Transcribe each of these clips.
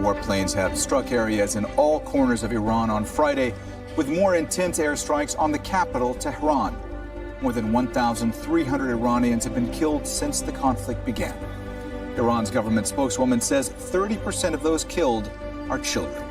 warplanes have struck areas in all corners of Iran on Friday, with more intense airstrikes on the capital, Tehran. More than 1,300 Iranians have been killed since the conflict began. Iran's government spokeswoman says 30% of those killed are children.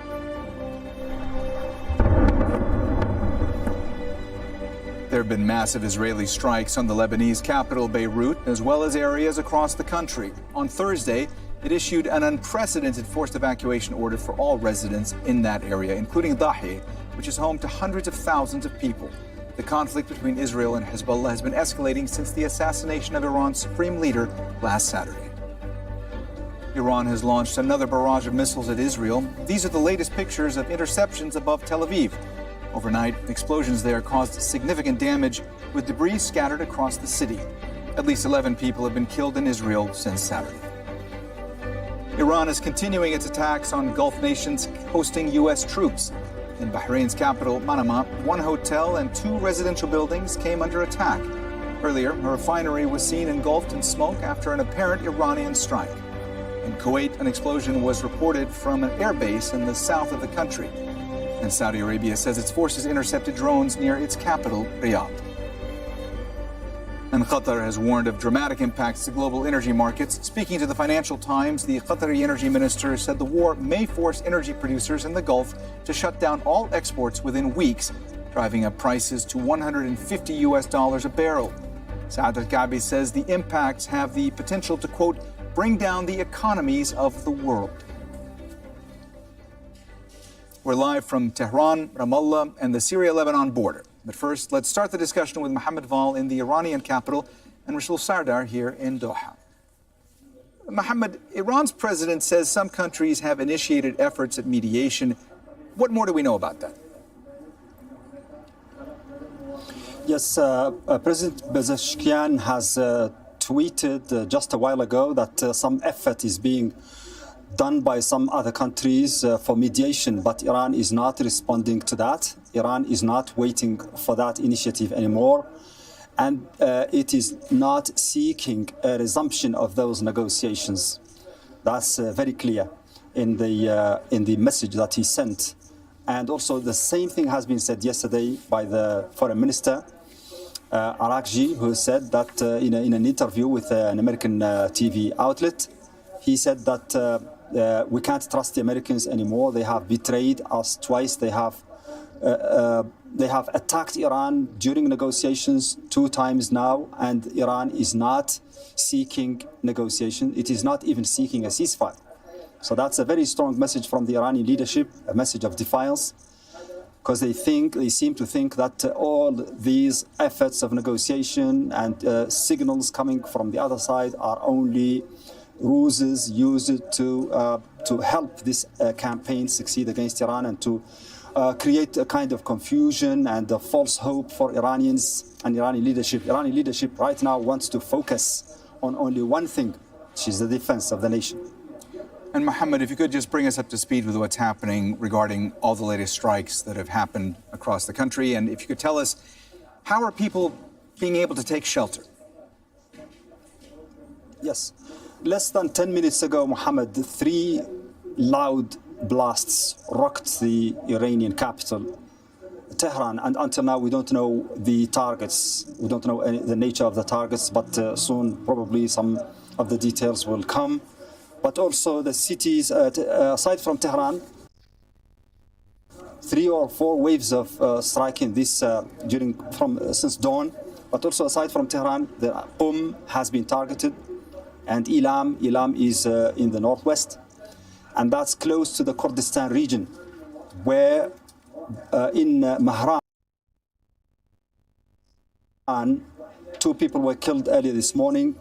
There have been massive Israeli strikes on the Lebanese capital, Beirut, as well as areas across the country. On Thursday, it issued an unprecedented forced evacuation order for all residents in that area, including Dahi, which is home to hundreds of thousands of people. The conflict between Israel and Hezbollah has been escalating since the assassination of Iran's supreme leader last Saturday. Iran has launched another barrage of missiles at Israel. These are the latest pictures of interceptions above Tel Aviv. Overnight, explosions there caused significant damage, with debris scattered across the city. At least 11 people have been killed in Israel since Saturday. Iran is continuing its attacks on Gulf nations hosting U.S. troops. In Bahrain's capital, Manama, one hotel and two residential buildings came under attack. Earlier, a refinery was seen engulfed in smoke after an apparent Iranian strike. In Kuwait, an explosion was reported from an airbase in the south of the country. And Saudi Arabia says its forces intercepted drones near its capital, Riyadh. And Qatar has warned of dramatic impacts to global energy markets. Speaking to the Financial Times, the Qatari energy minister said the war may force energy producers in the Gulf to shut down all exports within weeks, driving up prices to $150 a barrel. Saad al-Kaabi says the impacts have the potential to, quote, bring down the economies of the world. We're live from Tehran, Ramallah, and the Syria-Lebanon border. But first, let's start the discussion with Mohammed Val in the Iranian capital and Rashul Sardar here in Doha. Mohammed, Iran's president says some countries have initiated efforts at mediation. What more do we know about that? Yes, President Pezeshkian has tweeted just a while ago that some effort is being done by some other countries for mediation, but Iran is not responding to that. Iran is not waiting for that initiative anymore, and it is not seeking a resumption of those negotiations. That's very clear in the message that he sent. And also the same thing has been said yesterday by the foreign minister, Arakji, who said that in an interview with an American TV outlet, he said that we can't trust the Americans anymore. They have betrayed us twice. They have attacked Iran during negotiations 2 times now, and Iran is not seeking negotiation. It is not even seeking a ceasefire. So that's a very strong message from the Iranian leadership, a message of defiance, because they seem to think that all these efforts of negotiation and signals coming from the other side are only ruses used to help this campaign succeed against Iran and to create a kind of confusion and a false hope for Iranians and Iranian leadership. Iranian leadership right now wants to focus on only one thing, which is the defense of the nation. And Mohammed, if you could just bring us up to speed with what's happening regarding all the latest strikes that have happened across the country, and if you could tell us, how are people being able to take shelter? Yes. Less than 10 minutes ago, Mohammed, 3 loud blasts rocked the Iranian capital, Tehran, and until now we don't know the targets. We don't know the nature of the targets, but soon probably some of the details will come. But also the cities, aside from Tehran, 3 or 4 waves of striking this since dawn. But also aside from Tehran, the Qom has been targeted, and Ilam is in the northwest, and that's close to the Kurdistan region, where in Mahran, 2 people were killed earlier this morning.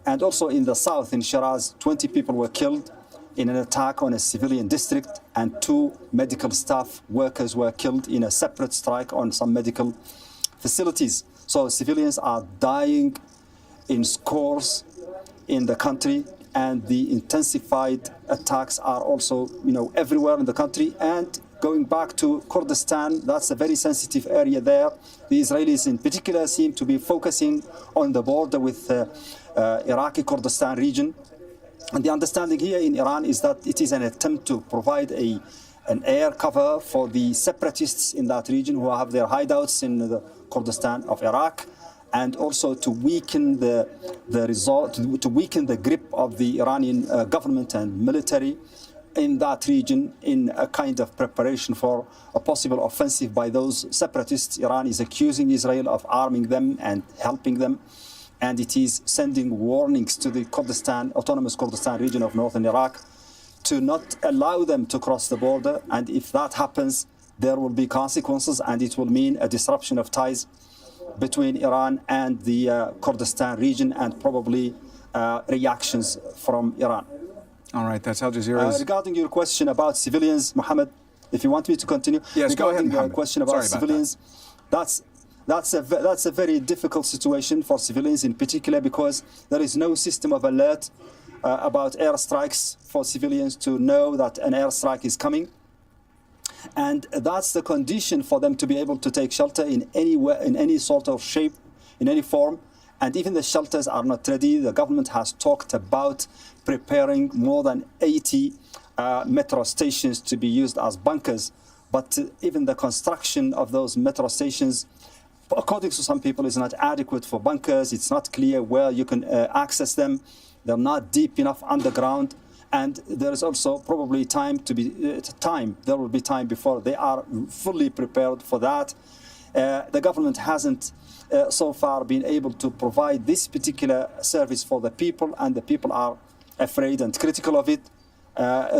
And also in the south, in Shiraz, 20 people were killed in an attack on a civilian district, and 2 medical staff workers were killed in a separate strike on some medical facilities. So civilians are dying in scores in the country, and the intensified attacks are also, everywhere in the country. And going back to Kurdistan, that's a very sensitive area there. The Israelis in particular seem to be focusing on the border with Iraqi Kurdistan region. And the understanding here in Iran is that it is an attempt to provide an air cover for the separatists in that region who have their hideouts in the Kurdistan of Iraq, and also to weaken to weaken the grip of the Iranian government and military in that region, in a kind of preparation for a possible offensive by those separatists. Iran is accusing Israel of arming them and helping them, and it is sending warnings to the autonomous Kurdistan region of northern Iraq to not allow them to cross the border. And if that happens, there will be consequences, and it will mean a disruption of ties between Iran and the Kurdistan region, and probably reactions from Iran. All right, that's Al Jazeera's... regarding your question about civilians, Mohammed, if you want me to continue. Yes, go ahead, Mohammed. Your question about civilians, that's a very difficult situation for civilians in particular, because there is no system of alert about airstrikes for civilians to know that an airstrike is coming. And that's the condition for them to be able to take shelter in any way, in any sort of shape, in any form. And even the shelters are not ready. The government has talked about preparing more than 80 metro stations to be used as bunkers. But even the construction of those metro stations, according to some people, is not adequate for bunkers. It's not clear where you can access them. They're not deep enough underground. And there is also probably there will be time before they are fully prepared for that. The government hasn't so far been able to provide this particular service for the people, and the people are afraid and critical of it.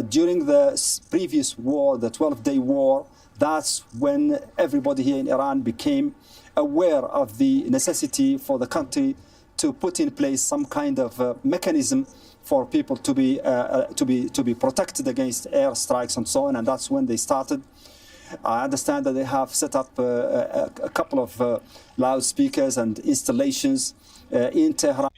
During the previous war, the 12-day war, that's when everybody here in Iran became aware of the necessity for the country to put in place some kind of mechanism for people to be protected against airstrikes and so on, and that's when they started. I understand that they have set up a couple of loudspeakers and installations in Tehran.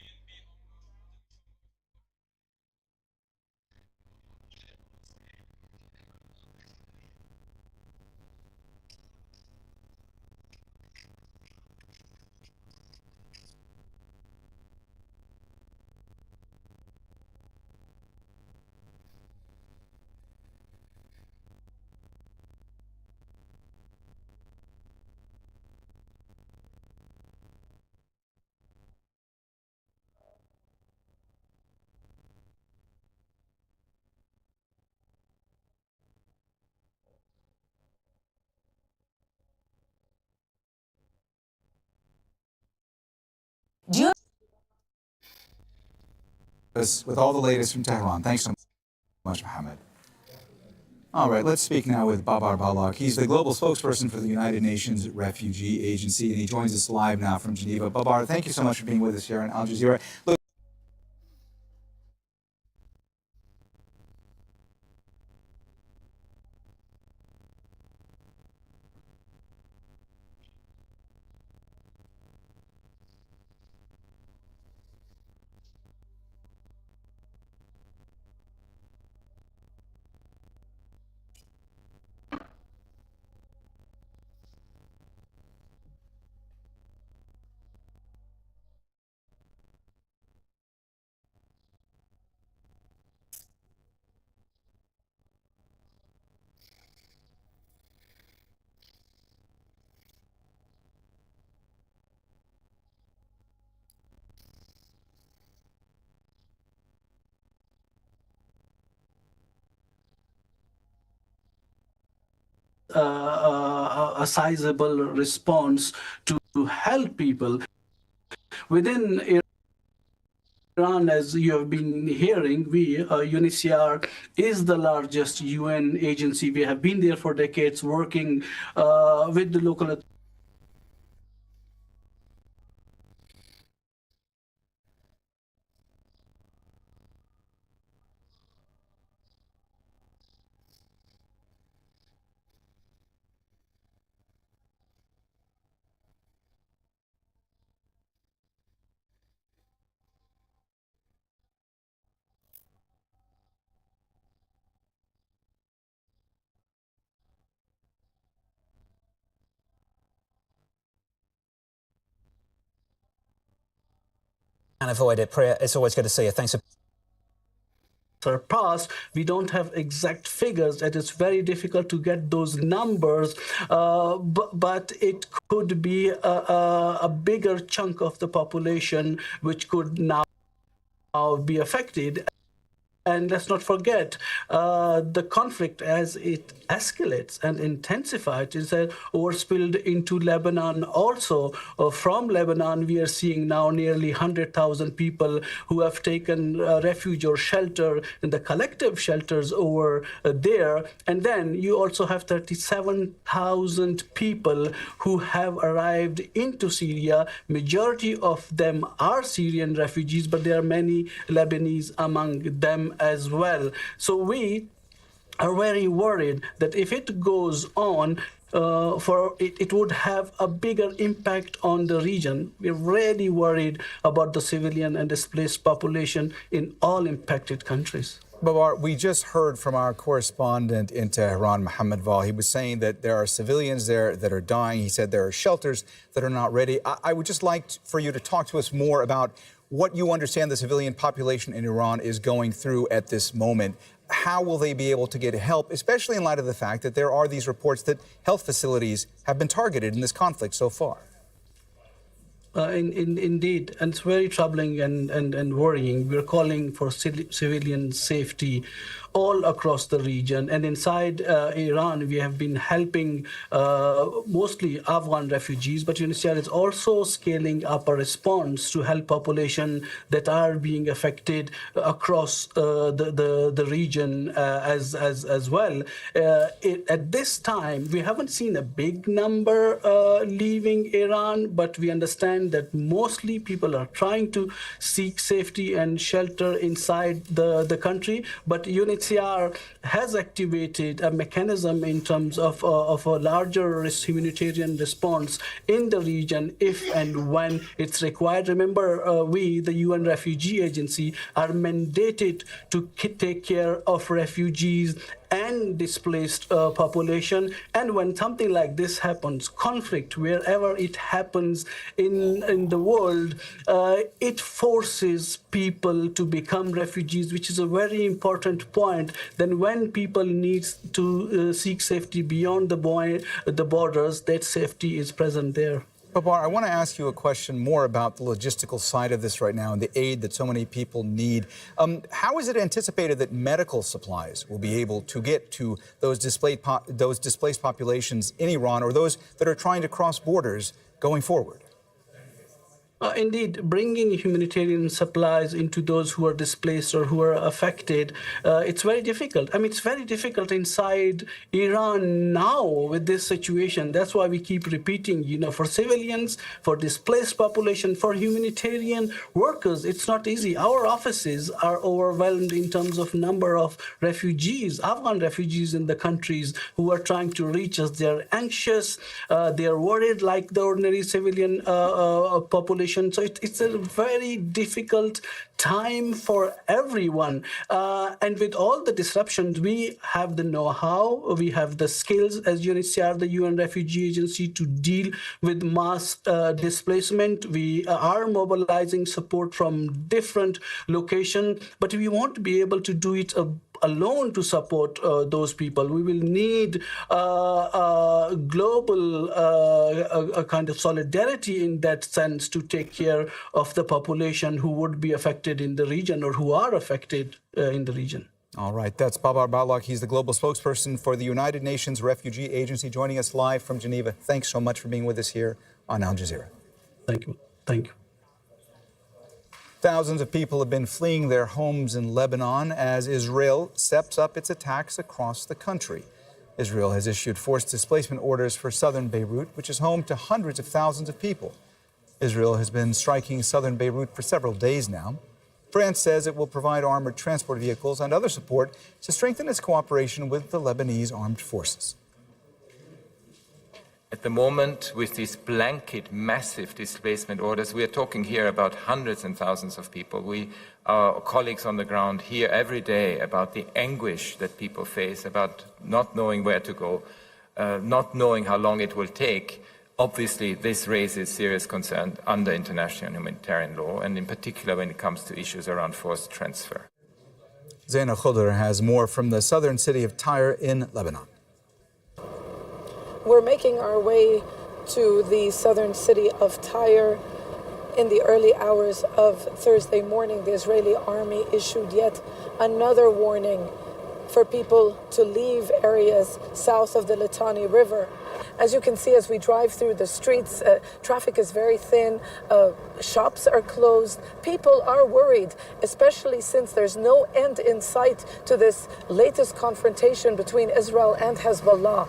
With all the latest from Tehran. Thanks so much, Mohammed. All right, let's speak now with Babar Baloch. He's the global spokesperson for the United Nations Refugee Agency, and he joins us live now from Geneva. Babar, thank you so much for being with us here on Al Jazeera. Look, a sizable response to help people within Iran. As you have been hearing, UNHCR is the largest UN agency. We have been there for decades, working with the local Avoid it. Priya, it's always good to see you. Thanks. surpassed. We don't have exact figures, and it's very difficult to get those numbers, but it could be a bigger chunk of the population which could now be affected. And let's not forget, the conflict, as it escalates and intensifies, is overspilled into Lebanon also. From Lebanon, we are seeing now nearly 100,000 people who have taken refuge or shelter in the collective shelters over there. And then you also have 37,000 people who have arrived into Syria. Majority of them are Syrian refugees, but there are many Lebanese among them as well. So we are very worried that if it goes on, it would have a bigger impact on the region. We're really worried about the civilian and displaced population in all impacted countries. Babar, we just heard from our correspondent in Tehran, Mohammed Val. He was saying that there are civilians there that are dying. He said there are shelters that are not ready. I would just like for you to talk to us more about what you understand the civilian population in Iran is going through at this moment. How will they be able to get help, especially in light of the fact that there are these reports that health facilities have been targeted in this conflict so far? Indeed, and it's very troubling and worrying. We're calling for civilian safety all across the region. And inside Iran, we have been helping mostly Afghan refugees, but UNHCR is also scaling up a response to help population that are being affected across the region as well. At this time, we haven't seen a big number leaving Iran, but we understand that mostly people are trying to seek safety and shelter inside the country. But UNHCR has activated a mechanism in terms of a larger humanitarian response in the region if and when it's required. Remember, we, the UN Refugee Agency, are mandated to take care of refugees and displaced population. And when something like this happens, conflict, wherever it happens in the world, it forces people to become refugees, which is a very important point. Then when people need to seek safety beyond the borders, that safety is present there. Babar, I want to ask you a question more about the logistical side of this right now and the aid that so many people need. How is it anticipated that medical supplies will be able to get to those displaced populations in Iran or those that are trying to cross borders going forward? Indeed, bringing humanitarian supplies into those who are displaced or who are affected, it's very difficult. I mean, it's very difficult inside Iran now with this situation. That's why we keep repeating, for civilians, for displaced population, for humanitarian workers, it's not easy. Our offices are overwhelmed in terms of number of refugees, Afghan refugees in the countries who are trying to reach us. They're anxious, they're worried like the ordinary civilian population. So it's a very difficult time for everyone. And with all the disruptions, we have the know-how, we have the skills as UNHCR, the UN Refugee Agency, to deal with mass displacement. We are mobilizing support from different locations, but we won't be able to do it alone to support those people. We will need global kind of solidarity in that sense to take care of the population who would be affected in the region or who are affected in the region. All right, that's Babar Baloch. He's the global spokesperson for the United Nations Refugee Agency, joining us live from Geneva. Thanks so much for being with us here on Al Jazeera. Thank you. Thank you. Thousands of people have been fleeing their homes in Lebanon as Israel steps up its attacks across the country. Israel has issued forced displacement orders for southern Beirut, which is home to hundreds of thousands of people. Israel has been striking southern Beirut for several days now. France says it will provide armored transport vehicles and other support to strengthen its cooperation with the Lebanese armed forces. At the moment, with these blanket, massive displacement orders, we are talking here about hundreds and thousands of people. Our colleagues on the ground hear every day about the anguish that people face, about not knowing where to go, not knowing how long it will take. Obviously, this raises serious concern under international humanitarian law, and in particular when it comes to issues around forced transfer. Zaina Khudr has more from the southern city of Tyre in Lebanon. We're making our way to the southern city of Tyre. In the early hours of Thursday morning, the Israeli army issued yet another warning for people to leave areas south of the Litani River. As you can see, as we drive through the streets, traffic is very thin, shops are closed, people are worried, especially since there's no end in sight to this latest confrontation between Israel and Hezbollah.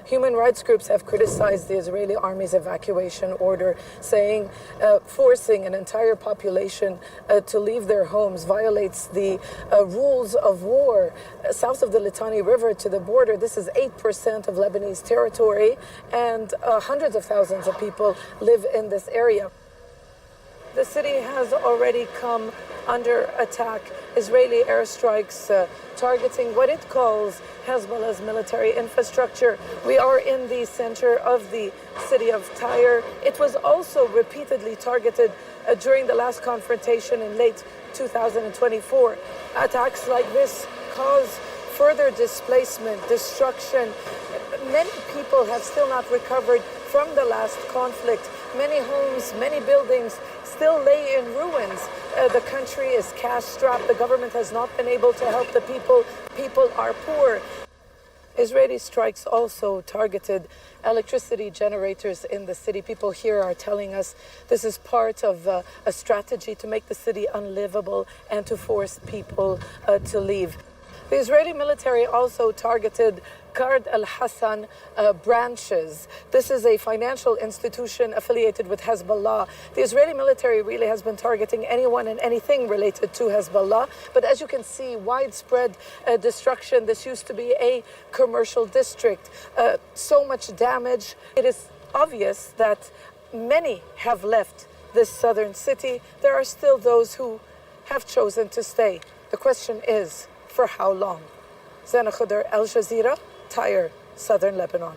Human rights groups have criticized the Israeli army's evacuation order, saying forcing an entire population to leave their homes violates the rules of war. South of the Litani River to the border, this is 8% of Lebanese territory, and hundreds of thousands of people live in this area. The city has already come under attack. Israeli airstrikes targeting what it calls Hezbollah's military infrastructure. We are in the center of the city of Tyre. It was also repeatedly targeted during the last confrontation in late 2024. Attacks like this cause further displacement, destruction. Many people have still not recovered from the last conflict. Many homes, many buildings still lay in ruins. The country is cash-strapped. The government has not been able to help the people. People are poor. Israeli strikes also targeted electricity generators in the city. People here are telling us this is part of a strategy to make the city unlivable and to force people to leave. The Israeli military also targeted Qard al-Hassan branches. This is a financial institution affiliated with Hezbollah. The Israeli military really has been targeting anyone and anything related to Hezbollah. But as you can see, widespread destruction. This used to be a commercial district. So much damage. It is obvious that many have left this southern city. There are still those who have chosen to stay. The question is, for how long? Zaina Khudr, Al Jazeera, Tyre, southern Lebanon.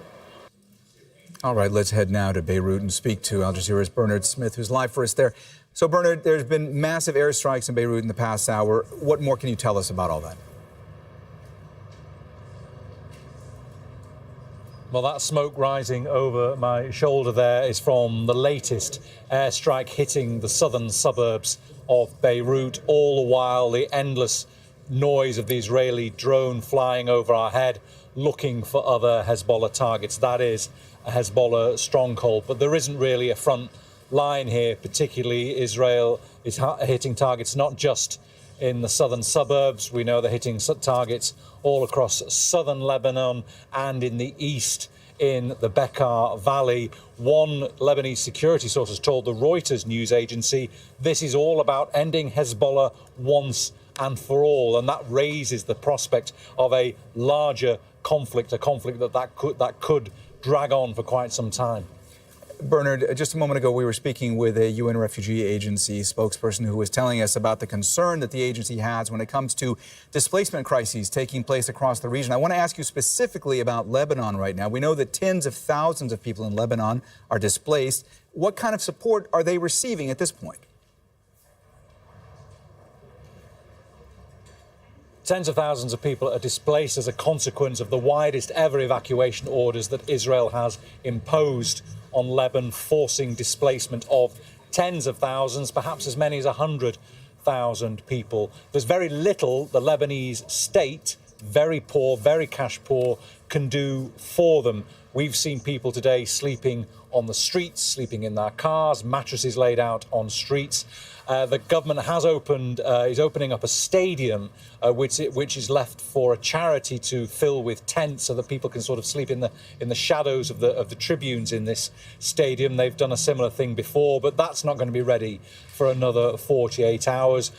All right, let's head now to Beirut and speak to Al Jazeera's Bernard Smith, who's live for us there. So, Bernard, there's been massive airstrikes in Beirut in the past hour. What more can you tell us about all that? Well, that smoke rising over my shoulder there is from the latest airstrike hitting the southern suburbs of Beirut. All the while, the endless noise of the Israeli drone flying over our head, looking for other Hezbollah targets. That is a Hezbollah stronghold. But there isn't really a front line here. Particularly, Israel is hitting targets not just in the southern suburbs. We know they're hitting targets all across southern Lebanon and in the east in the Bekaa Valley. One Lebanese security source has told the Reuters news agency this is all about ending Hezbollah once and for all, and that raises the prospect of a larger conflict, a conflict that could drag on for quite some time. Bernard, just a moment ago, we were speaking with a UN refugee agency spokesperson who was telling us about the concern that the agency has when it comes to displacement crises taking place across the region. I want to ask you specifically about Lebanon right now. We know that tens of thousands of people in Lebanon are displaced. What kind of support are they receiving at this point? Tens of thousands of people are displaced as a consequence of the widest ever evacuation orders that Israel has imposed on Lebanon, forcing displacement of tens of thousands, perhaps as many as 100,000 people. There's very little the Lebanese state, very poor, very cash poor, can do for them. We've seen people today sleeping on the streets, sleeping in their cars, mattresses laid out on streets. The government has is opening up a stadium, which is left for a charity to fill with tents, so that people can sort of sleep in the shadows of the tribunes in this stadium. They've done a similar thing before, but that's not going to be ready for another 48 hours.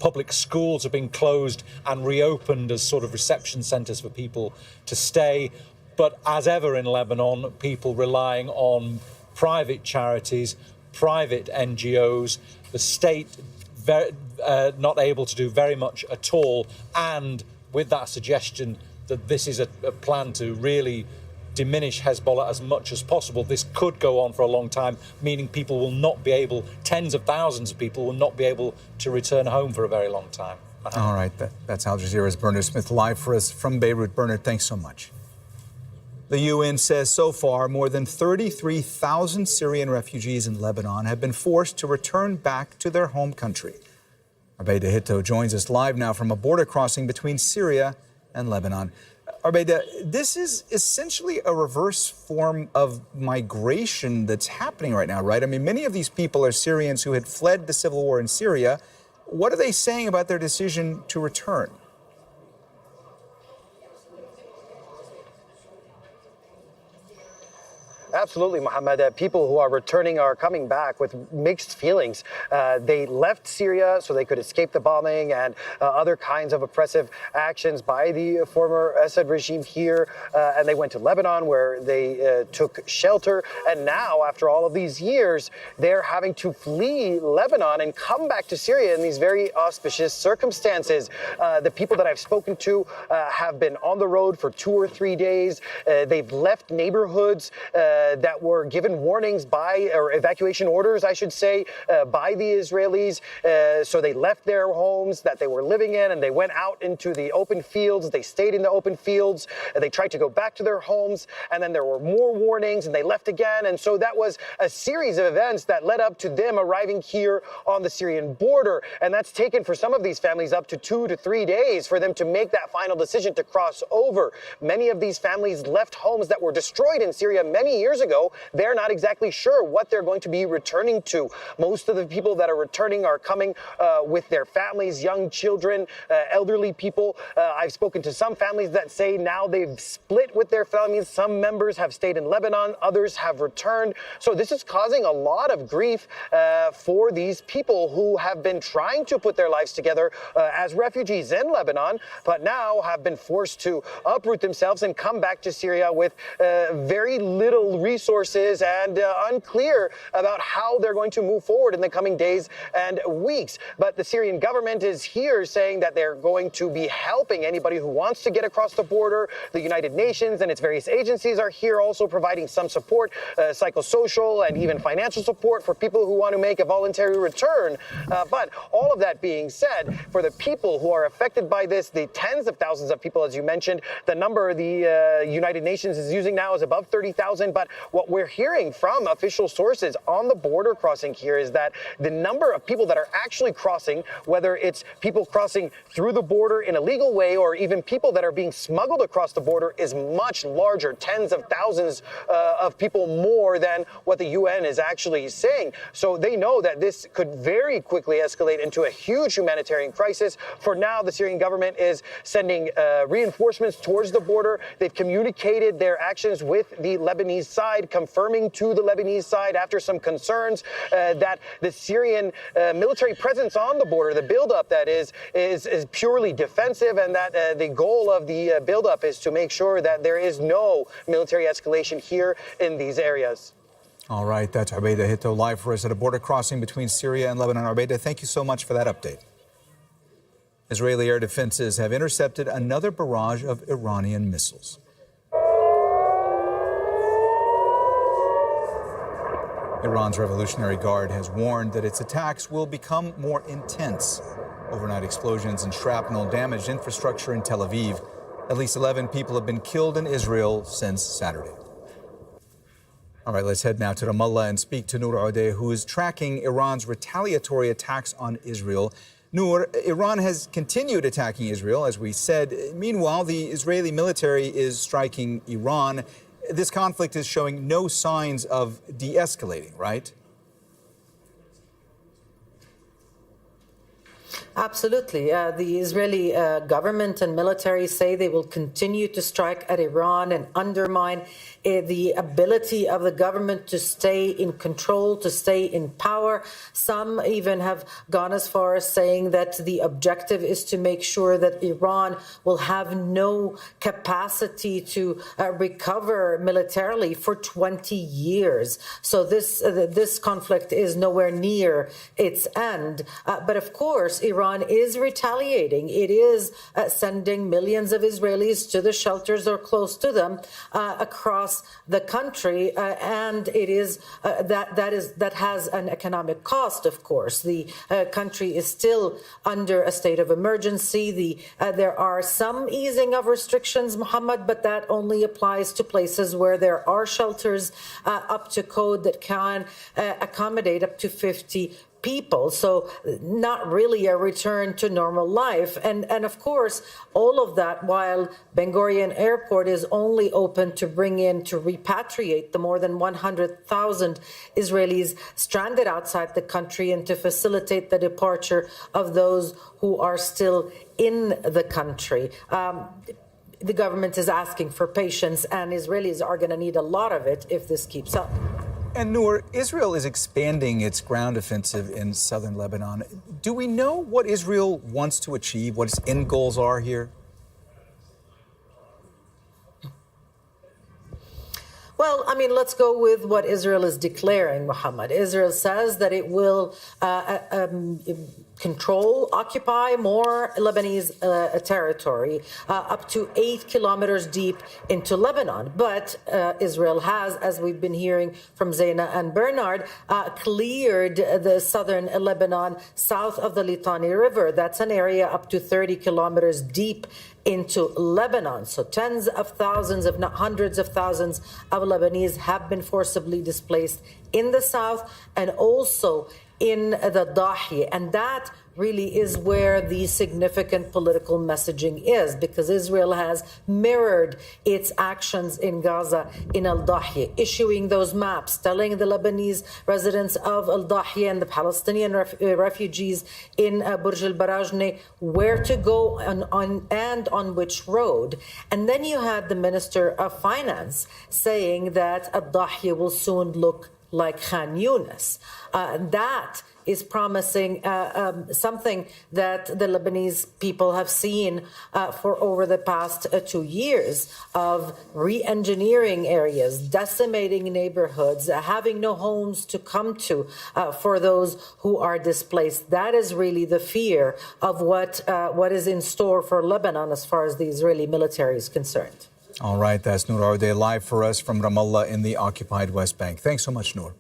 Public schools have been closed and reopened as sort of reception centres for people to stay. But as ever in Lebanon, people relying on private charities, private NGOs, the state not able to do very much at all, and with that suggestion that this is a plan to really diminish Hezbollah as much as possible. This could go on for a long time, meaning people will not be able, tens of thousands of people will not be able to return home for a very long time. All right, that's Al Jazeera's Bernard Smith live for us from Beirut. Bernard, thanks so much. The UN says so far more than 33,000 Syrian refugees in Lebanon have been forced to return back to their home country. Arbeida Hitto joins us live now from a border crossing between Syria and Lebanon. Arbeida, this is essentially a reverse form of migration that's happening right now, right? I mean, many of these people are Syrians who had fled the civil war in Syria. What are they saying about their decision to return? Absolutely, Mohammed. People who are returning are coming back with mixed feelings. They left Syria so they could escape the bombing and other kinds of oppressive actions by the former Assad regime here. And they went to Lebanon where they took shelter. And now, after all of these years, they're having to flee Lebanon and come back to Syria in these very auspicious circumstances. The people that I've spoken to have been on the road for 2 or 3 days. They've left neighborhoods that were given warnings or evacuation orders, I should say, by the Israelis. So they left their homes that they were living in and they went out into the open fields. They stayed in the open fields. They tried to go back to their homes, and then there were more warnings and they left again. And so that was a series of events that led up to them arriving here on the Syrian border. And that's taken for some of these families up to 2 to 3 days for them to make that final decision to cross over. Many of these families left homes that were destroyed in Syria many years ago. They're not exactly sure what they're going to be returning to. Most of the people that are returning are coming with their families, young children, elderly people. I've spoken to some families that say now they've split with their families. Some members have stayed in Lebanon, others have returned. So this is causing a lot of grief for these people who have been trying to put their lives together as refugees in Lebanon, but now have been forced to uproot themselves and come back to Syria with very little resources and unclear about how they're going to move forward in the coming days and weeks. But the Syrian government is here saying that they're going to be helping anybody who wants to get across the border. The United Nations and its various agencies are here also providing some support, psychosocial and even financial support for people who want to make a voluntary return. But all of that being said, for the people who are affected by this, the tens of thousands of people, as you mentioned, the number the United Nations is using now is above 30,000. But what we're hearing from official sources on the border crossing here is that the number of people that are actually crossing, whether it's people crossing through the border in a legal way or even people that are being smuggled across the border, is much larger, tens of thousands of people more than what the UN is actually saying. So they know that this could very quickly escalate into a huge humanitarian crisis. For now, the Syrian government is sending reinforcements towards the border. They've communicated their actions with the Lebanese side, confirming to the Lebanese side after some concerns that the Syrian military presence on the border, the buildup that is purely defensive, and that the goal of the buildup is to make sure that there is no military escalation here in these areas. All right, that's Arbeida Hitto live for us at a border crossing between Syria and Lebanon. Arbeida, thank you so much for that update. Israeli air defenses have intercepted another barrage of Iranian missiles. Iran's Revolutionary Guard has warned that its attacks will become more intense. Overnight explosions and shrapnel damaged infrastructure in Tel Aviv. At least 11 people have been killed in Israel since Saturday. All right, let's head now to Ramallah and speak to Noor Odeh, who is tracking Iran's retaliatory attacks on Israel. Noor, Iran has continued attacking Israel, as we said. Meanwhile, the Israeli military is striking Iran. This conflict is showing no signs of de-escalating, right? Absolutely. The Israeli government and military say they will continue to strike at Iran and undermine the ability of the government to stay in control, to stay in power. Some even have gone as far as saying that the objective is to make sure that Iran will have no capacity to recover militarily for 20 years. So this conflict is nowhere near its end. But of course, Iran is retaliating. It is sending millions of Israelis to the shelters or close to them across the country, and it is that has an economic cost. Of course, the country is still under a state of emergency. There are some easing of restrictions, Muhammad, but that only applies to places where there are shelters up to code that can accommodate up to 50 people. So not really a return to normal life. And of course, all of that while Ben Gurion Airport is only open to bring in, to repatriate the more than 100,000 Israelis stranded outside the country and to facilitate the departure of those who are still in the country. The government is asking for patience, and Israelis are going to need a lot of it if this keeps up. And Noor, Israel is expanding its ground offensive in southern Lebanon. Do we know what Israel wants to achieve, what its end goals are here? Well, I mean, let's go with what Israel is declaring, Muhammad. Israel says that it will occupy more Lebanese territory, up to 8 kilometers deep into Lebanon. But Israel has, as we've been hearing from Zaina and Bernard, cleared the southern Lebanon south of the Litani River. That's an area up to 30 kilometers deep into Lebanon. So tens of thousands, if not hundreds of thousands of Lebanese have been forcibly displaced in the south and also in the Dahiya. And that really is where the significant political messaging is, because Israel has mirrored its actions in Gaza in al-Dahiya, issuing those maps, telling the Lebanese residents of al-Dahiya and the Palestinian refugees in Burj al-Barajne where to go and on which road. And then you had the Minister of Finance saying that al-Dahiya will soon look like Khan Yunis. That is promising something that the Lebanese people have seen for over the past 2 years of re-engineering areas, decimating neighborhoods, having no homes to come to for those who are displaced. That is really the fear of what is in store for Lebanon as far as the Israeli military is concerned. All right, that's Noor Ardeh live for us from Ramallah in the occupied West Bank. Thanks so much, Noor.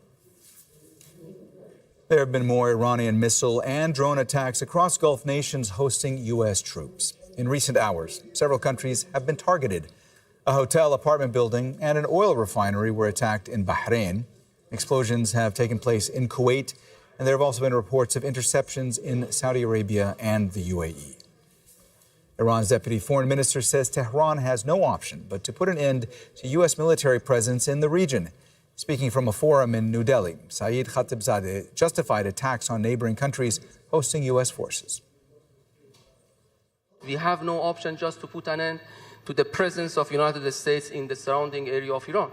There have been more Iranian missile and drone attacks across Gulf nations hosting U.S. troops. In recent hours, several countries have been targeted. A hotel, apartment building, and an oil refinery were attacked in Bahrain. Explosions have taken place in Kuwait, and there have also been reports of interceptions in Saudi Arabia and the UAE. Iran's deputy foreign minister says Tehran has no option but to put an end to U.S. military presence in the region. Speaking from a forum in New Delhi, Saeed Khatibzadeh justified attacks on neighboring countries hosting U.S. forces. We have no option just to put an end to the presence of United States in the surrounding area of Iran.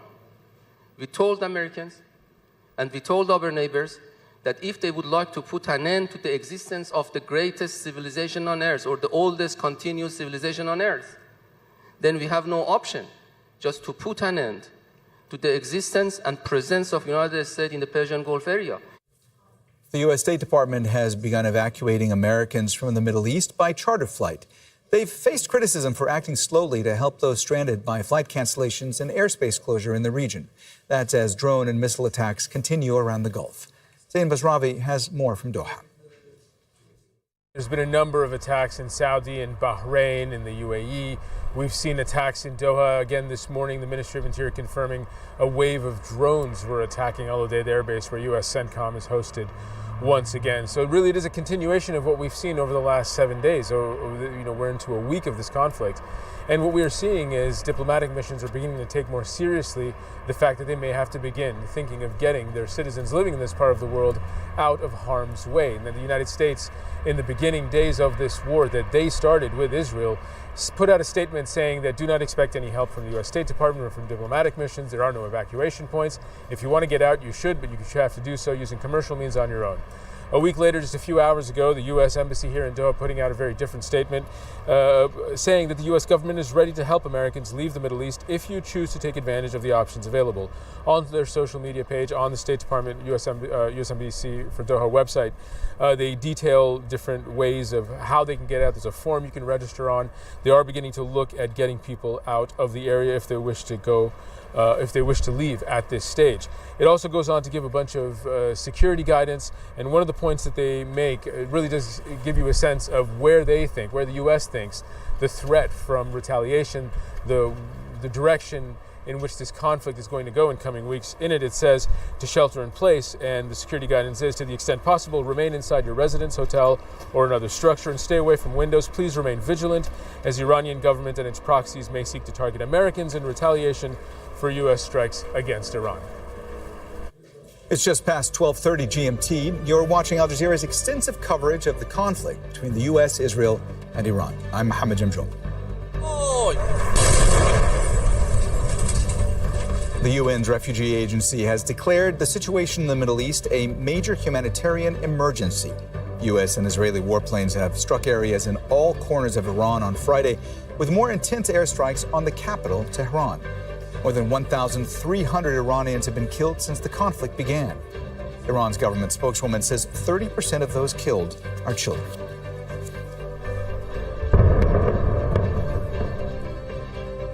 We told Americans and we told our neighbors that if they would like to put an end to the existence of the greatest civilization on earth or the oldest continuous civilization on earth, then we have no option just to put an end to the existence and presence of United States in the Persian Gulf area. The U.S. State Department has begun evacuating Americans from the Middle East by charter flight. They've faced criticism for acting slowly to help those stranded by flight cancellations and airspace closure in the region. That's as drone and missile attacks continue around the Gulf. Zain Basravi has more from Doha. There's been a number of attacks in Saudi and Bahrain and the UAE. We've seen attacks in Doha again this morning. The Ministry of Interior confirming a wave of drones were attacking Al Udeid Air Base, where U.S. CENTCOM is hosted once again. So really it is a continuation of what we've seen over the last 7 days. We're into a week of this conflict. And what we are seeing is diplomatic missions are beginning to take more seriously the fact that they may have to begin thinking of getting their citizens living in this part of the world out of harm's way. And that the United States, in the beginning days of this war that they started with Israel, put out a statement saying that do not expect any help from the U.S. State Department or from diplomatic missions. There are no evacuation points. If you want to get out, you should, but you should have to do so using commercial means on your own. A week later, just a few hours ago, the U.S. Embassy here in Doha putting out a very different statement, saying that the U.S. government is ready to help Americans leave the Middle East if you choose to take advantage of the options available. On their social media page, on the State Department US Embassy for Doha website, they detail different ways of how they can get out. There's a form you can register on. They are beginning to look at getting people out of the area if they wish to go, if they wish to leave at this stage. It also goes on to give a bunch of security guidance, and one of the points that they make, it really does give you a sense of where they think, where the U.S. thinks the threat from retaliation, the direction in which this conflict is going to go in coming weeks. In it, it says to shelter in place, and the security guidance is, to the extent possible, remain inside your residence, hotel, or another structure and stay away from windows. Please remain vigilant, as the Iranian government and its proxies may seek to target Americans in retaliation for U.S. strikes against Iran. It's just past 12:30 GMT. You're watching Al Jazeera's extensive coverage of the conflict between the U.S., Israel, and Iran. I'm Mohammed Jamjoul. The UN's refugee agency has declared the situation in the Middle East a major humanitarian emergency. U.S. and Israeli warplanes have struck areas in all corners of Iran on Friday, with more intense airstrikes on the capital, Tehran. More than 1,300 Iranians have been killed since the conflict began. Iran's government spokeswoman says 30% of those killed are children.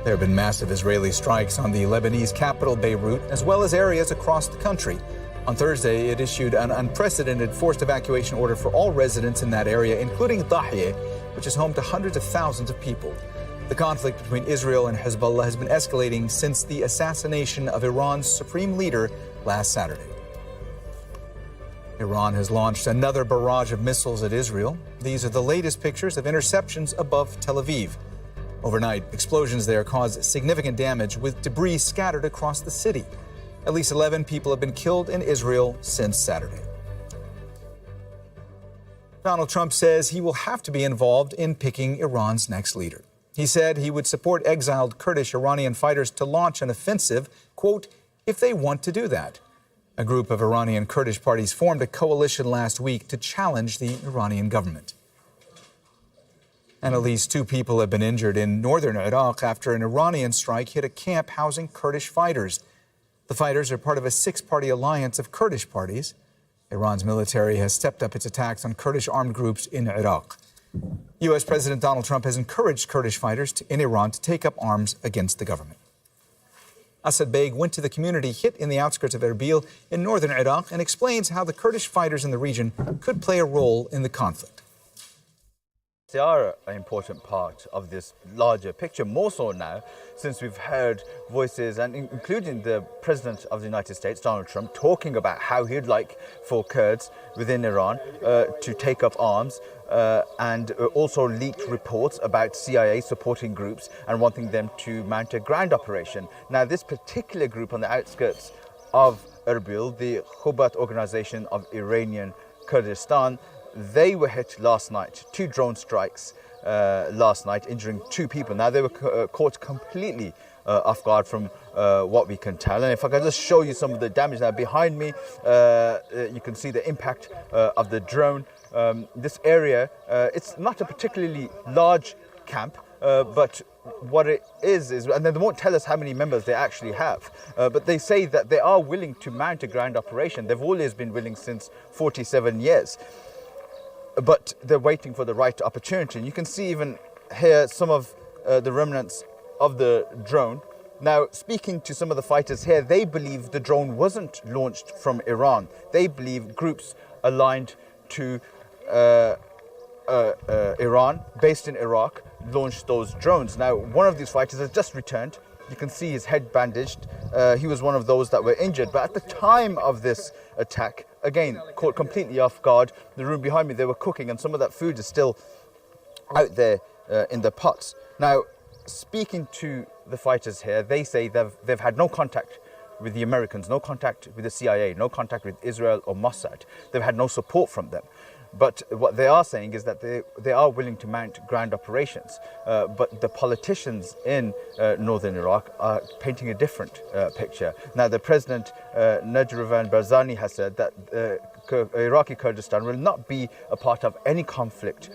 There have been massive Israeli strikes on the Lebanese capital, Beirut, as well as areas across the country. On Thursday, it issued an unprecedented forced evacuation order for all residents in that area, including Dahiyeh, which is home to hundreds of thousands of people. The conflict between Israel and Hezbollah has been escalating since the assassination of Iran's supreme leader last Saturday. Iran has launched another barrage of missiles at Israel. These are the latest pictures of interceptions above Tel Aviv. Overnight, explosions there caused significant damage, with debris scattered across the city. At least 11 people have been killed in Israel since Saturday. Donald Trump says he will have to be involved in picking Iran's next leader. He said he would support exiled Kurdish Iranian fighters to launch an offensive, quote, if they want to do that. A group of Iranian Kurdish parties formed a coalition last week to challenge the Iranian government. And at least 2 people have been injured in northern Iraq after an Iranian strike hit a camp housing Kurdish fighters. The fighters are part of a 6-party alliance of Kurdish parties. Iran's military has stepped up its attacks on Kurdish armed groups in Iraq. U.S. President Donald Trump has encouraged Kurdish fighters in Iran to take up arms against the government. Asad Beg went to the community hit in the outskirts of Erbil in northern Iraq and explains how the Kurdish fighters in the region could play a role in the conflict. They are an important part of this larger picture, more so now since we've heard voices, and including the President of the United States, Donald Trump, talking about how he'd like for Kurds within Iran to take up arms, and also leaked reports about CIA supporting groups and wanting them to mount a ground operation. Now, this particular group on the outskirts of Erbil, the Khubat Organization of Iranian Kurdistan, they were hit last night, 2 drone strikes last night, injuring 2 people. Now, they were caught completely off guard from what we can tell. And if I can just show you some of the damage now behind me, you can see the impact of the drone. This area, it's not a particularly large camp, but what it is, and they won't tell us how many members they actually have, but they say that they are willing to mount a ground operation. They've always been willing since 47 years. But they're waiting for the right opportunity. And you can see even here some of the remnants of the drone. Now, speaking to some of the fighters here, they believe the drone wasn't launched from Iran. They believe groups aligned to Iran, based in Iraq, launched those drones. Now, one of these fighters has just returned. You can see his head bandaged. He was one of those that were injured. But at the time of this attack, again, caught completely off guard. The room behind me, they were cooking, and some of that food is still out there in the pots. Now, speaking to the fighters here, they say they've had no contact with the Americans, no contact with the CIA, no contact with Israel or Mossad. They've had no support from them. But what they are saying is that they are willing to mount ground operations. But the politicians in northern Iraq are painting a different picture. Now, the president, Najmuddin Barzani, has said that Iraqi Kurdistan will not be a part of any conflict.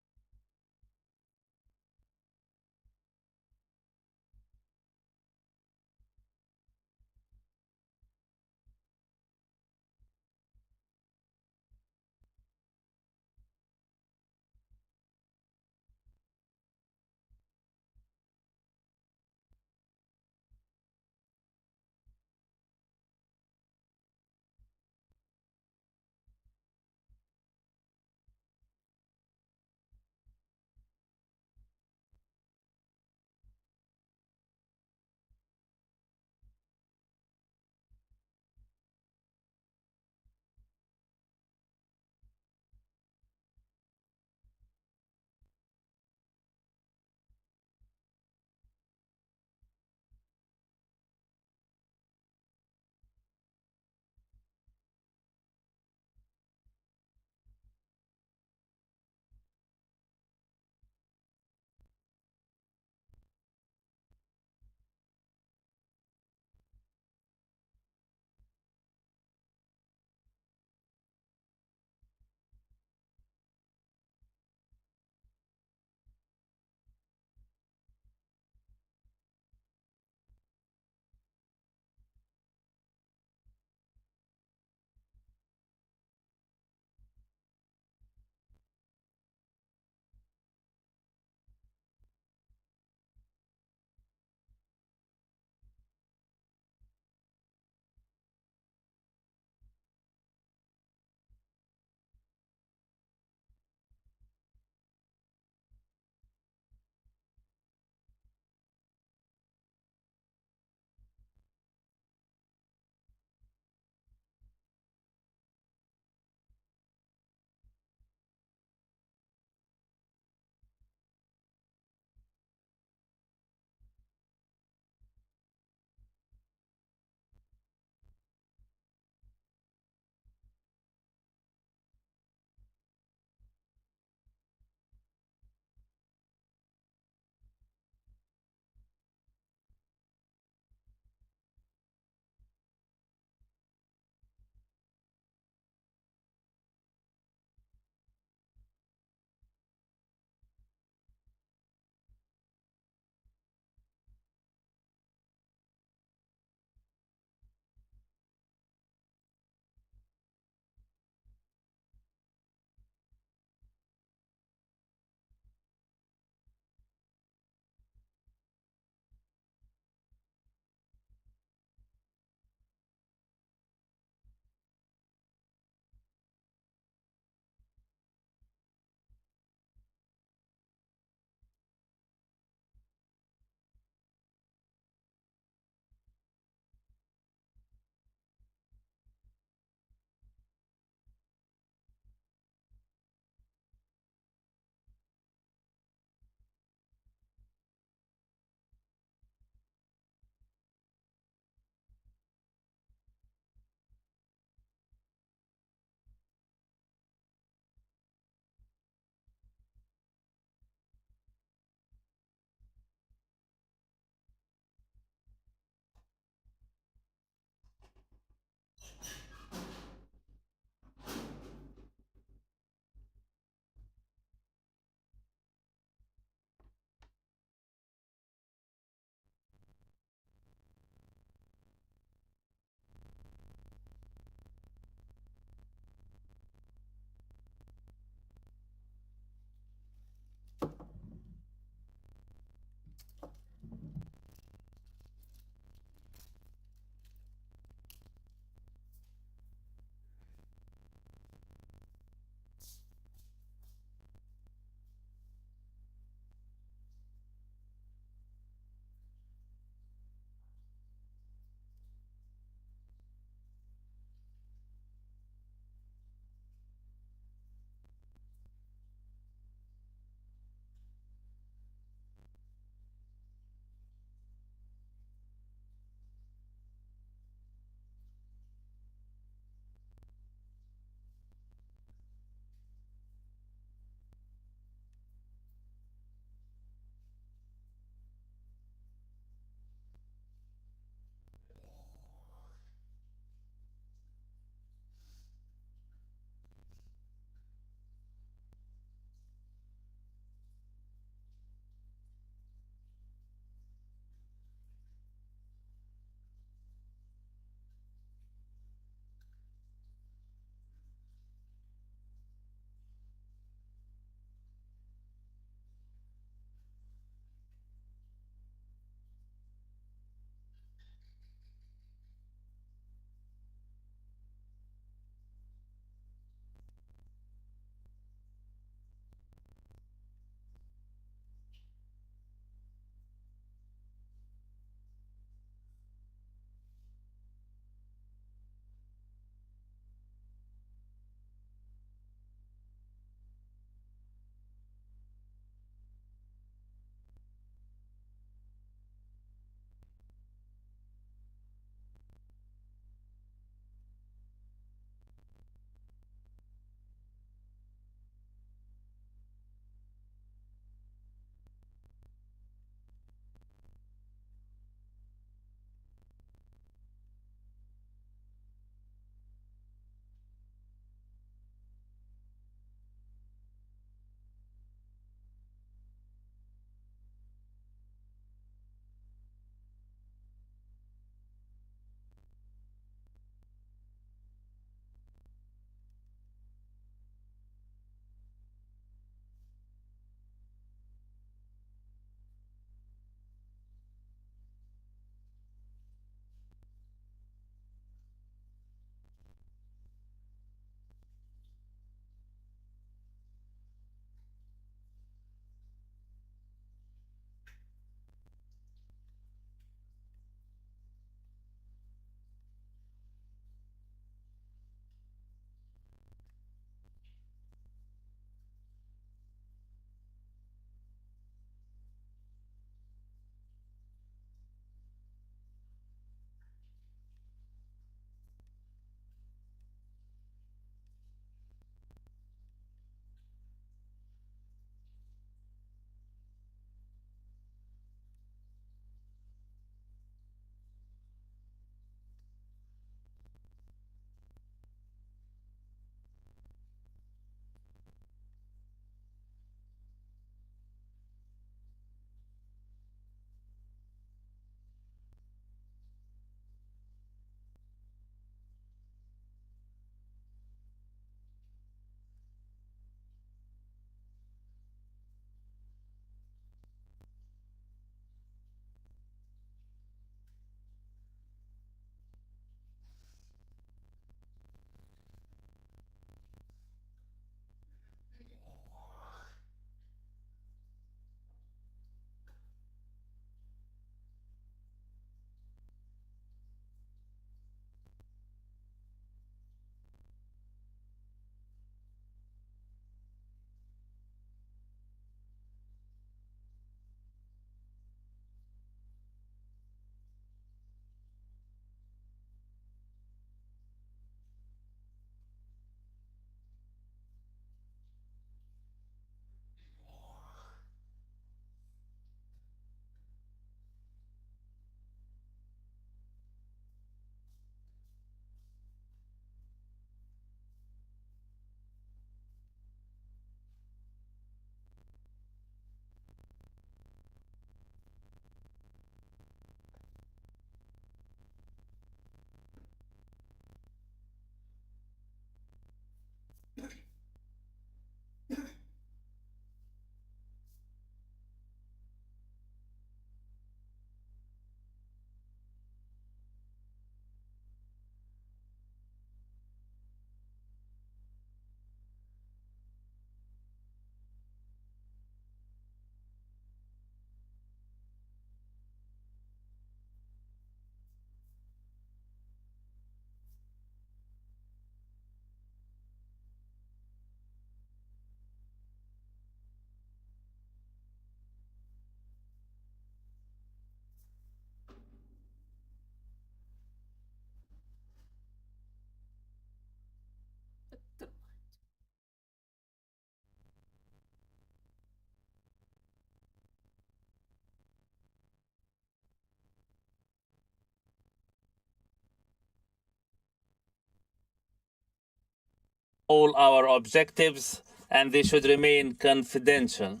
all our objectives, and they should remain confidential.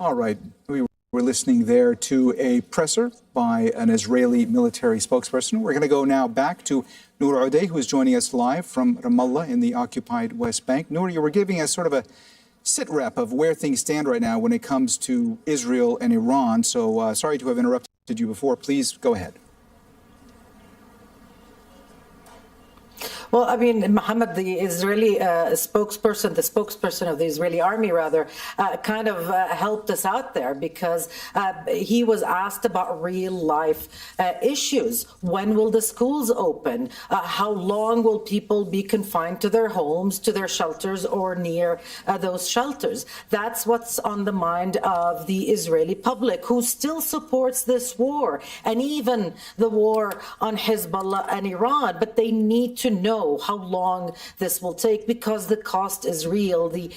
All right. We were listening there to a presser by an Israeli military spokesperson. We're going to go now back to Noor Odeh, who is joining us live from Ramallah in the occupied West Bank. Noor, you were giving us sort of a sit-rep of where things stand right now when it comes to Israel and Iran. So sorry to have interrupted you before. Please go ahead. Well, I mean, Mohammed, the Israeli spokesperson, the spokesperson of the Israeli army, rather, kind of helped us out there because he was asked about real life issues. When will the schools open? How long will people be confined to their homes, to their shelters, or near those shelters? That's what's on the mind of the Israeli public, who still supports this war, and even the war on Hezbollah and Iran. But they need to know how long this will take because the cost is real. The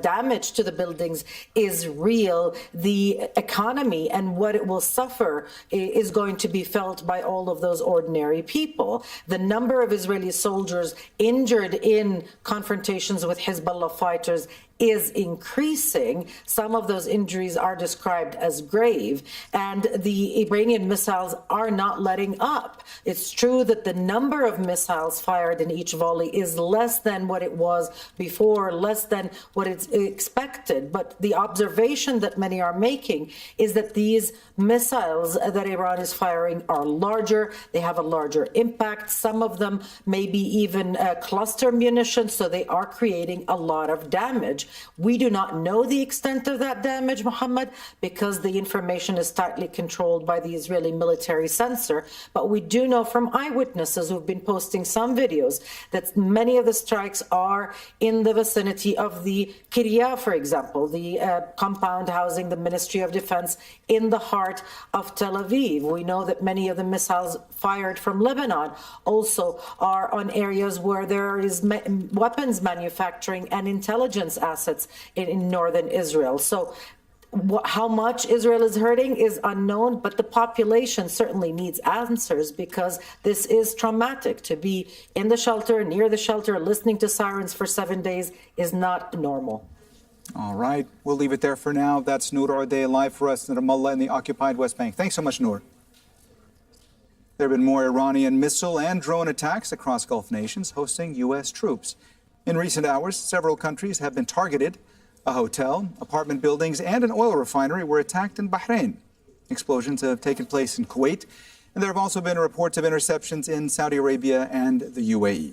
damage to the buildings is real. The economy and what it will suffer is going to be felt by all of those ordinary people. The number of Israeli soldiers injured in confrontations with Hezbollah fighters is increasing. Some of those injuries are described as grave, and the Iranian missiles are not letting up. It's true that the number of missiles fired in each volley is less than what it was before, less than what it's expected. But the observation that many are making is that these missiles that Iran is firing are larger, they have a larger impact. Some of them may be even cluster munitions, so they are creating a lot of damage. We do not know the extent of that damage, Mohammed, because the information is tightly controlled by the Israeli military censor. But we do know from eyewitnesses who've been posting some videos that many of the strikes are in the vicinity of the Kiryat, for example, the compound housing the Ministry of Defense in the heart of Tel Aviv. We know that many of the missiles fired from Lebanon also are on areas where there is weapons manufacturing and intelligence assets in northern Israel. So how much Israel is hurting is unknown, but the population certainly needs answers because this is traumatic. To be in the shelter, near the shelter, listening to sirens for 7 days is not normal. All right. We'll leave it there for now. That's Noor Odeh live for us in Ramallah in the occupied West Bank. Thanks so much, Noor. There have been more Iranian missile and drone attacks across Gulf nations hosting U.S. troops. In recent hours, several countries have been targeted. A hotel, apartment buildings, and an oil refinery were attacked in Bahrain. Explosions have taken place in Kuwait, and there have also been reports of interceptions in Saudi Arabia and the UAE.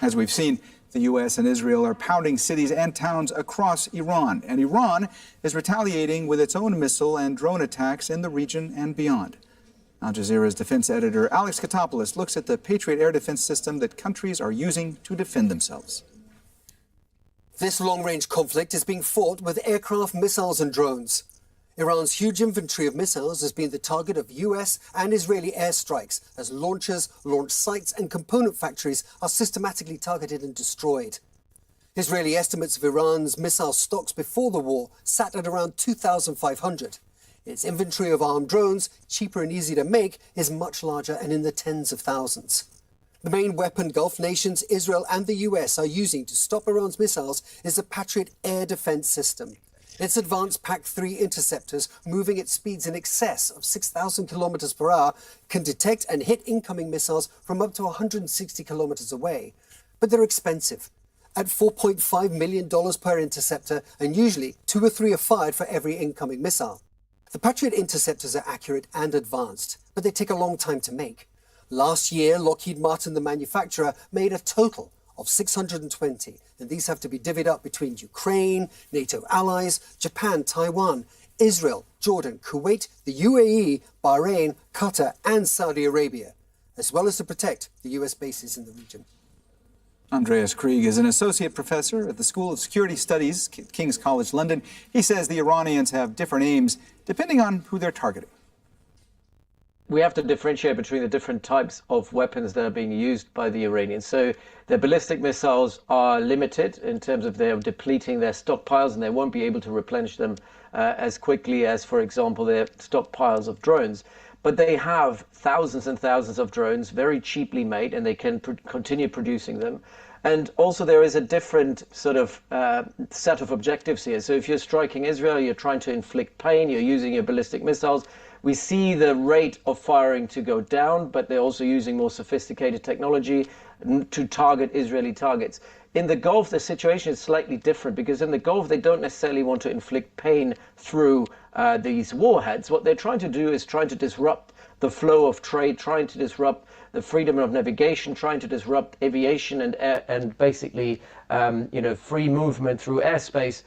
As we've seen, the U.S. and Israel are pounding cities and towns across Iran, and Iran is retaliating with its own missile and drone attacks in the region and beyond. Al Jazeera's defense editor Alex Katopoulos looks at the Patriot air defense system that countries are using to defend themselves. This long-range conflict is being fought with aircraft, missiles and drones. Iran's huge inventory of missiles has been the target of US and Israeli airstrikes as launchers, launch sites and component factories are systematically targeted and destroyed. Israeli estimates of Iran's missile stocks before the war sat at around 2,500. Its inventory of armed drones, cheaper and easy to make, is much larger and in the tens of thousands. The main weapon Gulf nations, Israel and the US, are using to stop Iran's missiles is the Patriot air defense system. Its advanced PAC-3 interceptors, moving at speeds in excess of 6,000 kilometers per hour, can detect and hit incoming missiles from up to 160 kilometers away. But they're expensive, at $4.5 million per interceptor, and usually 2 or 3 are fired for every incoming missile. The Patriot interceptors are accurate and advanced, but they take a long time to make. Last year, Lockheed Martin, the manufacturer, made a total of 620, and these have to be divvied up between Ukraine, NATO allies, Japan, Taiwan, Israel, Jordan, Kuwait, the UAE, Bahrain, Qatar, and Saudi Arabia, as well as to protect the US bases in the region. Andreas Krieg is an associate professor at the School of Security Studies, King's College London. He says the Iranians have different aims depending on who they're targeting. We have to differentiate between the different types of weapons that are being used by the Iranians. So their ballistic missiles are limited in terms of they're depleting their stockpiles, and they won't be able to replenish them as quickly as, for example, their stockpiles of drones. but they have thousands and thousands of drones, very cheaply made, and they can continue producing them. And also there is a different sort of set of objectives here. So if you're striking Israel, you're trying to inflict pain, you're using your ballistic missiles. We see the rate of firing to go down, but they're also using more sophisticated technology to target Israeli targets. In the Gulf, the situation is slightly different, because in the Gulf, they don't necessarily want to inflict pain through these warheads. What they're trying to do is trying to disrupt the flow of trade, trying to disrupt the freedom of navigation, trying to disrupt aviation and basically free movement through airspace.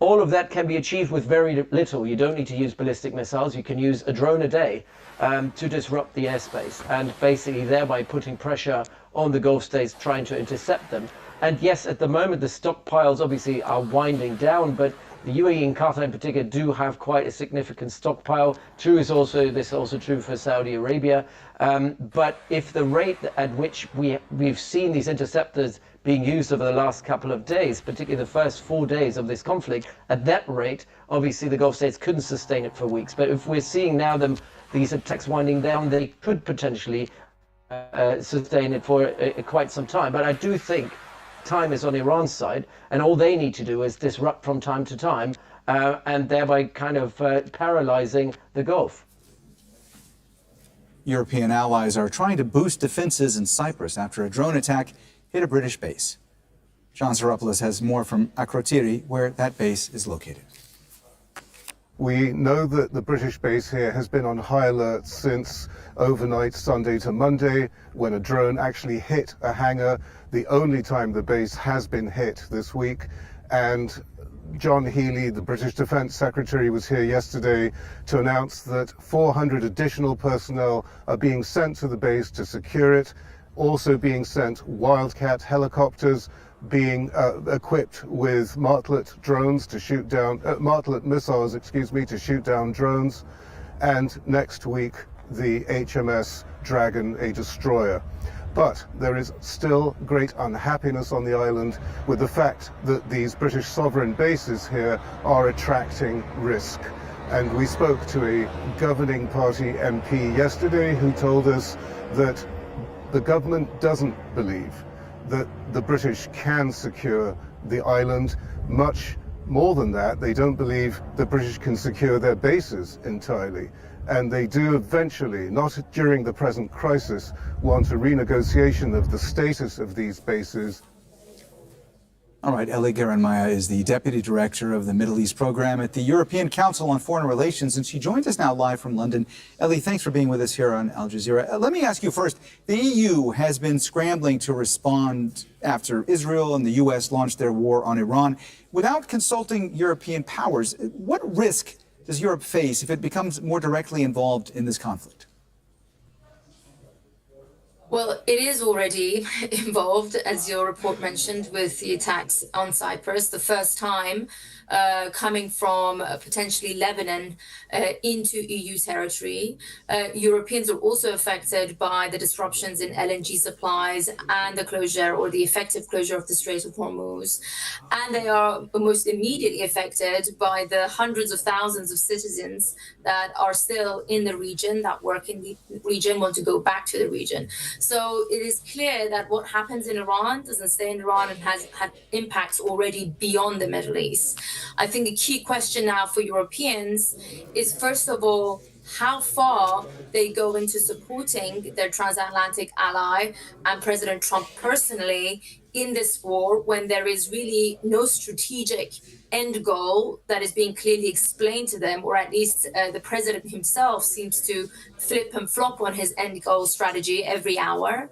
All of that can be achieved with very little. You don't need to use ballistic missiles. You can use a drone a day to disrupt the airspace, and basically thereby putting pressure on the Gulf states trying to intercept them. And yes, at the moment, the stockpiles obviously are winding down, but the UAE and Qatar in particular do have quite a significant stockpile. This is also true for Saudi Arabia. But if the rate at which we've seen these interceptors being used over the last couple of days, particularly the first 4 days of this conflict, at that rate, obviously the Gulf states couldn't sustain it for weeks. But if we're seeing now these attacks winding down, they could potentially sustain it for quite some time. But I do think time is on Iran's side, and all they need to do is disrupt from time to time, and thereby kind of paralyzing the Gulf. European allies are trying to boost defenses in Cyprus after a drone attack hit a British base. John Saropoulos has more from Akrotiri, where that base is located. We know that the British base here has been on high alert since overnight Sunday to Monday, when a drone actually hit a hangar, the only time the base has been hit this week. And John Healey, the British Defence Secretary, was here yesterday to announce that 400 additional personnel are being sent to the base to secure it, also being sent Wildcat helicopters, being equipped with Martlet drones to shoot down, Martlet missiles, to shoot down drones, and next week the HMS Dragon, a destroyer. But there is still great unhappiness on the island with the fact that these British sovereign bases here are attracting risk. And we spoke to a governing party MP yesterday who told us that the government doesn't believe that the British can secure the island. Much more than that, they don't believe the British can secure their bases entirely. And they do eventually, not during the present crisis, want a renegotiation of the status of these bases. All right, Eli Geranmaya is the Deputy Director of the Middle East Program at the European Council on Foreign Relations, and she joins us now live from London. Eli, thanks for being with us here on Al Jazeera. Let me ask you first, the EU has been scrambling to respond after Israel and the U.S. launched their war on Iran. Without consulting European powers, what risk does Europe face if it becomes more directly involved in this conflict? Well, it is already involved, as your report mentioned, with the attacks on Cyprus, the first time coming from potentially Lebanon into EU territory. Europeans are also affected by the disruptions in LNG supplies and the closure or the effective closure of the Strait of Hormuz. And they are most immediately affected by the hundreds of thousands of citizens that are still in the region, that work in the region, want to go back to the region. So it is clear that what happens in Iran doesn't stay in Iran and has had impacts already beyond the Middle East. I think the key question now for Europeans is, first of all, how far they go into supporting their transatlantic ally and President Trump personally in this war, when there is really no strategic end goal that is being clearly explained to them, or at least the president himself seems to flip and flop on his end goal strategy every hour.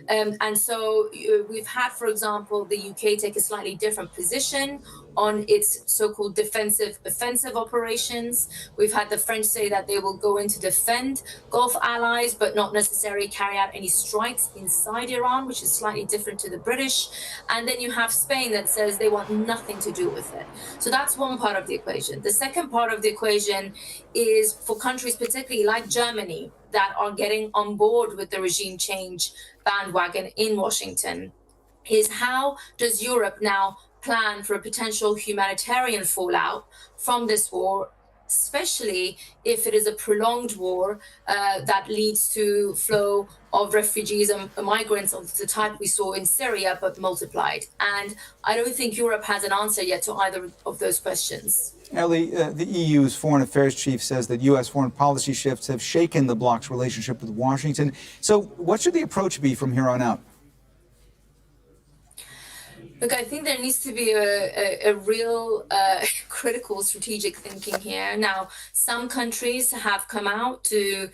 And so we've had, for example, the UK take a slightly different position on its so-called defensive offensive operations. We've had the French say that they will go in to defend Gulf allies, but not necessarily carry out any strikes inside Iran, which is slightly different to the British. And then you have Spain that says they want nothing to do with it. So that's one part of the equation. The second part of the equation is for countries, particularly like Germany, that are getting on board with the regime change bandwagon in Washington, is how does Europe now plan for a potential humanitarian fallout from this war especially if it is a prolonged war that leads to flow of refugees and migrants of the type we saw in Syria, but multiplied. And I don't think Europe has an answer yet to either of those questions. Ellie, the EU's foreign affairs chief says that U.S. foreign policy shifts have shaken the bloc's relationship with Washington. So what should the approach be from here on out? Look, I think there needs to be a real critical strategic thinking here. Now, some countries have come out to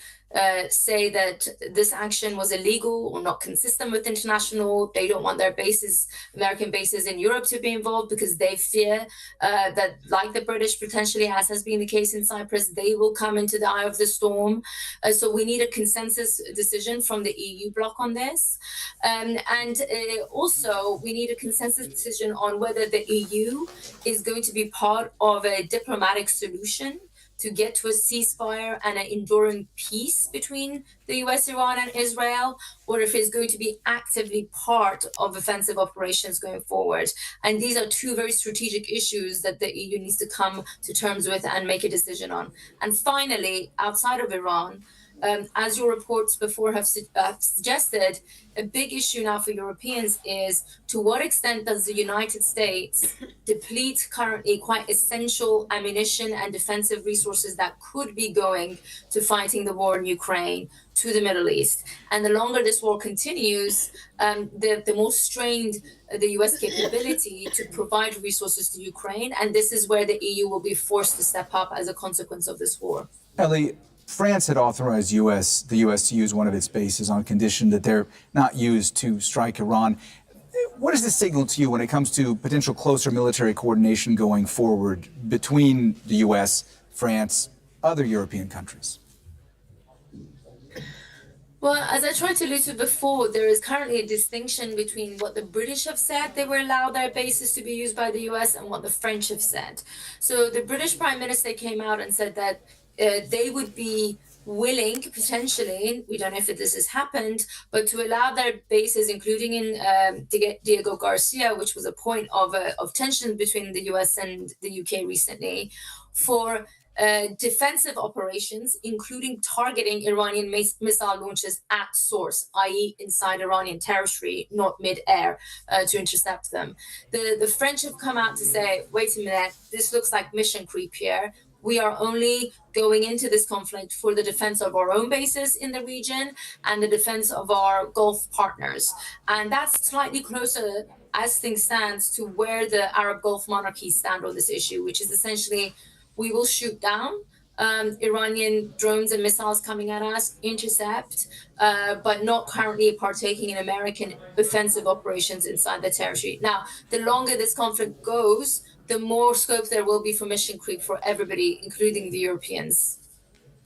say that this action was illegal or not consistent with international. They don't want their bases, American bases in Europe, to be involved because they fear that, like the British potentially, as has been the case in Cyprus, they will come into the eye of the storm. So we need a consensus decision from the EU bloc on this. And also, we need a consensus decision on whether the EU is going to be part of a diplomatic solution to get to a ceasefire and an enduring peace between the US, Iran, and Israel, or if it's going to be actively part of offensive operations going forward. And these are two very strategic issues that the EU needs to come to terms with and make a decision on. And finally, outside of Iran, as your reports before have suggested, a big issue now for Europeans is to what extent does the United States deplete currently quite essential ammunition and defensive resources that could be going to fighting the war in Ukraine, to the Middle East. And the longer this war continues, the more strained the US capability to provide resources to Ukraine. And this is where the EU will be forced to step up as a consequence of this war. Ellie, France had authorized the U.S. to use one of its bases on condition that they're not used to strike Iran. What does this signal to you when it comes to potential closer military coordination going forward between the U.S., France, other European countries? Well, as I tried to allude to before, there is currently a distinction between what the British have said they will allow their bases to be used by the US and what the French have said. So the British Prime Minister came out and said that they would be willing, potentially, we don't know if this has happened, but to allow their bases, including in Diego Garcia, which was a point of tension between the US and the UK recently, for defensive operations, including targeting Iranian missile launches at source, i.e. inside Iranian territory, not mid-air, to intercept them. The French have come out to say, wait a minute, this looks like mission creep here. We are only going into this conflict for the defense of our own bases in the region and the defense of our Gulf partners. And that's slightly closer, as things stand, to where the Arab Gulf monarchies stand on this issue, which is essentially we will shoot down Iranian drones and missiles coming at us, intercept, but not currently partaking in American offensive operations inside the territory. Now, the longer this conflict goes, the more scope there will be for mission creep for everybody, including the Europeans.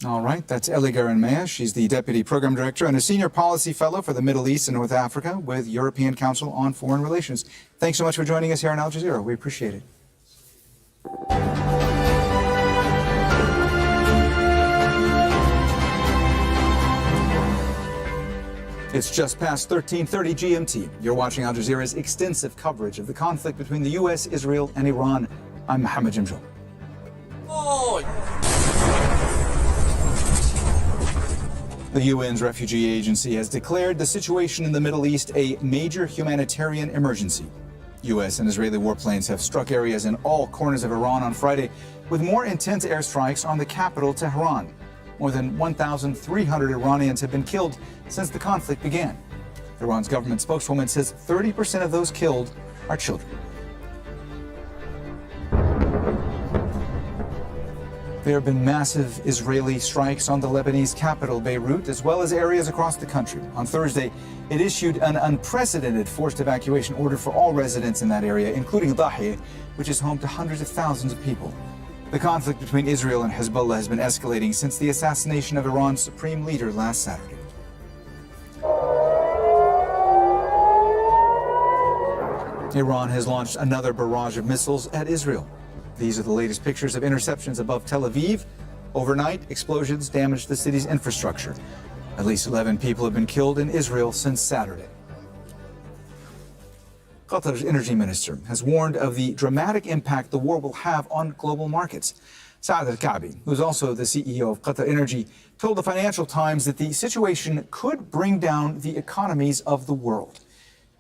All right, that's Ellie Garan-Meah. She's the Deputy Program Director and a Senior Policy Fellow for the Middle East and North Africa with European Council on Foreign Relations. Thanks so much for joining us here on Al Jazeera. We appreciate it. It's just past 13:30 GMT. You're watching Al Jazeera's extensive coverage of the conflict between the U.S., Israel, and Iran. I'm Mohammed Jamjoul. The UN's refugee agency has declared the situation in the Middle East a major humanitarian emergency. U.S. and Israeli warplanes have struck areas in all corners of Iran on Friday, with more intense airstrikes on the capital, Tehran. More than 1,300 Iranians have been killed since the conflict began. Iran's government spokeswoman says 30% of those killed are children. There have been massive Israeli strikes on the Lebanese capital, Beirut, as well as areas across the country. On Thursday, it issued an unprecedented forced evacuation order for all residents in that area, including Dahieh, which is home to hundreds of thousands of people. The conflict between Israel and Hezbollah has been escalating since the assassination of Iran's supreme leader last Saturday. Iran has launched another barrage of missiles at Israel. These are the latest pictures of interceptions above Tel Aviv. Overnight, explosions damaged the city's infrastructure. At least 11 people have been killed in Israel since Saturday. Qatar's energy minister has warned of the dramatic impact the war will have on global markets. Saad Al-Kaabi, who's also the CEO of Qatar Energy, told the Financial Times that the situation could bring down the economies of the world.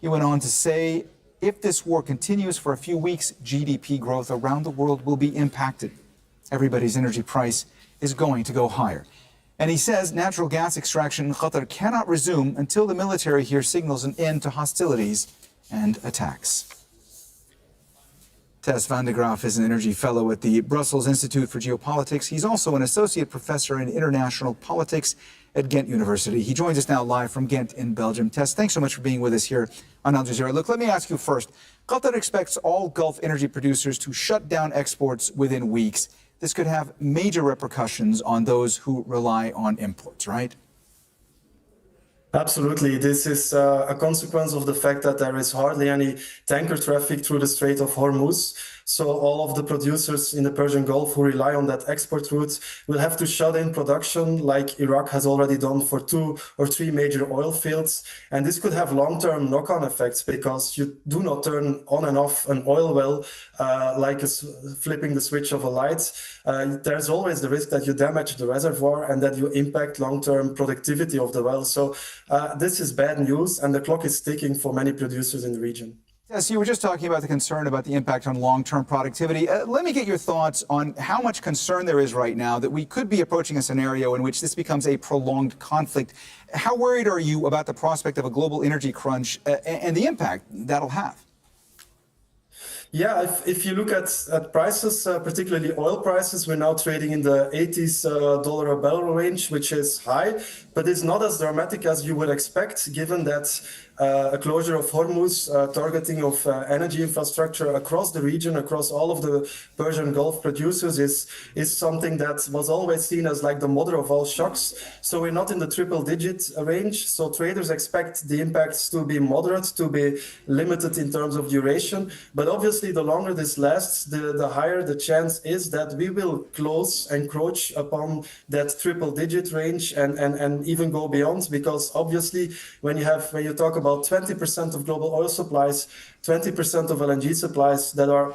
He went on to say, if this war continues for a few weeks, GDP growth around the world will be impacted. Everybody's energy price is going to go higher. And he says natural gas extraction in Qatar cannot resume until the military here signals an end to hostilities and attacks. Tess van de Graaf is an energy fellow at the Brussels Institute for Geopolitics. He's also an associate professor in international politics at Ghent University. He joins us now live from Ghent in Belgium. Tess, thanks so much for being with us here on Al Jazeera. Look, let me ask you first. Qatar expects all Gulf energy producers to shut down exports within weeks. This could have major repercussions on those who rely on imports, right? Absolutely. This is a consequence of the fact that there is hardly any tanker traffic through the Strait of Hormuz. So all of the producers in the Persian Gulf who rely on that export route will have to shut in production like Iraq has already done for 2 or 3 major oil fields. And this could have long-term knock-on effects because you do not turn on and off an oil well like flipping the switch of a light. There's always the risk that you damage the reservoir and that you impact long-term productivity of the well. So this is bad news, and the clock is ticking for many producers in the region. Yes, you were just talking about the concern about the impact on long-term productivity. Let me get your thoughts on how much concern there is right now that we could be approaching a scenario in which this becomes a prolonged conflict. How worried are you about the prospect of a global energy crunch and the impact that'll have? Yeah, if you look at prices, particularly oil prices, we're now trading in the $80s a barrel range, which is high, but it's not as dramatic as you would expect, given that a closure of Hormuz, targeting of energy infrastructure across the region, across all of the Persian Gulf producers is something that was always seen as like the mother of all shocks. So we're not in the triple-digit range. So traders expect the impacts to be moderate, to be limited in terms of duration. But obviously, the longer this lasts, the higher the chance is that we will encroach upon that triple-digit range and even go beyond. Because obviously, when you talk about 20% of global oil supplies, 20% of LNG supplies that are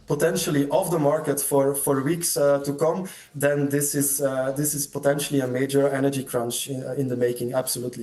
potentially off the market for weeks to come, then this is potentially a major energy crunch in the making. Absolutely.